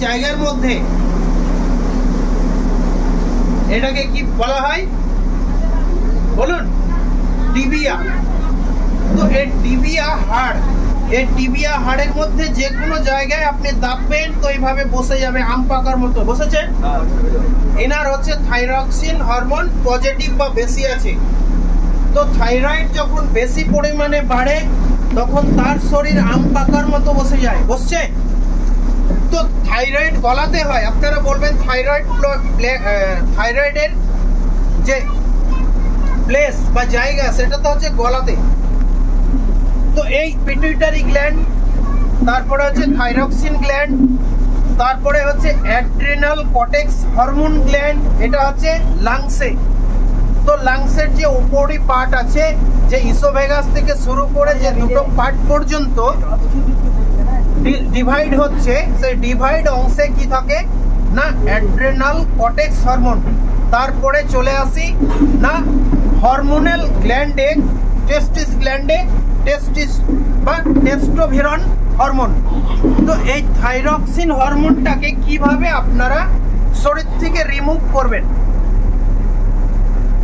জায়গার মধ্যে এটাকে কি বলা হয় বলুন? টিবিয়া। তো এই টিবিয়া হাড়, এই টিবিয়া হাড়ের মধ্যে যে কোনো জায়গায় আপনি দাববেন তো এইভাবে বসে যাবে, আম পাকার মতো। বসেছে? এনার হচ্ছে থাইরক্সিন হরমোন পজিটিভ বা বেশি আছে। তো থাইরয়েড যখন বেশি পরিমাণে বাড়ে তখন তার শরীর আম পাকার মতো বসে যায়। বসছে? তো থাইরয়েড গলাতে হয়। আপনারা বলবেন থাইরয়েডের যে প্লেস বা জায়গা সেটা তো হচ্ছে গলাতে। তো এই পিটুইটারি গ্ল্যান্ড, তারপরে হচ্ছে থাইরক্সিন গ্ল্যান্ড, তারপরে হচ্ছে অ্যাড্রিনাল কর্টেক্স হরমোন গ্ল্যান্ড, এটা হচ্ছে লাংসে। তো লাংসের যে উপরি পার্ট আছে, যে ইসোভেগাস থেকে শুরু করে যে দুটো পার্ট পর্যন্ত ডিভাইড হচ্ছে, সেই ডিভাইড অংশে কি থাকে না অ্যাড্রিনাল কর্টেক্স হরমোন। তারপরে চলে আসি না হরমোনাল গ্ল্যান্ডে, টেস্টিস গ্ল্যান্ডে টেস্টিস বা টেস্টোস্টেরন হরমোন। তো এই থাইরক্সিন হরমোনটাকে কিভাবে আপনারা শরীর থেকে রিমুভ করবেন?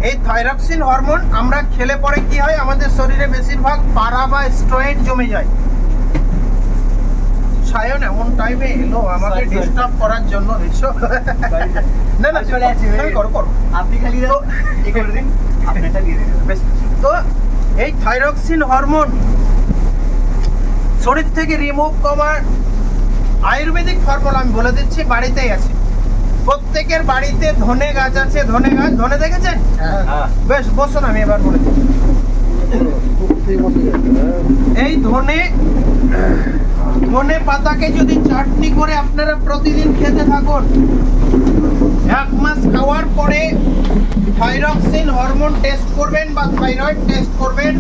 এই থাইরক্সিন হরমোন আমরা খেলে পরে কি হয়, আমাদের শরীরে বেশিরভাগ পারা বা স্টেরয়েড জমে যায়। সায়ন এমন টাইমে এলো আমাকে ডিস্টার্ব করার জন্য। না না চলে আসি, করো করো, আপনি খালি কি করে দিন, আপনারটা দিয়ে দিন। তো এই থাইরক্সিন হরমোন শরীর থেকে রিমুভ করার আয়ুর্বেদিক ফর্মুলা আমি বলে দিচ্ছি, বাড়িতেই আছে। প্রত্যেকের বাড়িতে ধনে গাছ আছে। ধনে গাছ, ধনে দেখেছেন? বেশ বসুন, আমি এবার বলে দিচ্ছি। এই ধনে পাতাকে যদি চাটনি করে আপনারা প্রতিদিন খেতে থাকুন, 1 মাস খাওয়ার পরে থাইরক্সিন হরমোন টেস্ট করবেন বা থাইরয়েড টেস্ট করবেন,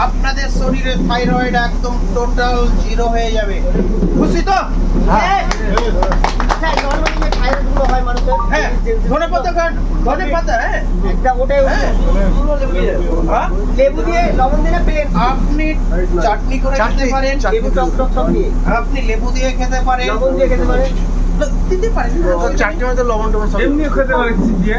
আপনাদের শরীরে থাইরয়েড একদম টোটাল 0 হয়ে যাবে। খুশি তো? হ্যাঁ। ধনে পাতা খান, ধনে পাতা। হ্যাঁ, লেবু দিয়ে লবণ দিয়ে আপনি চাটনি করে খেতে পারেন। আপনি লেবু দিয়ে খেতে পারেন, লবণ দিয়ে খেতে পারেন, দিতে পারেন। চাটনি মধ্যে লবণ টবণ সব এমনি খেতে পারেন দিয়ে।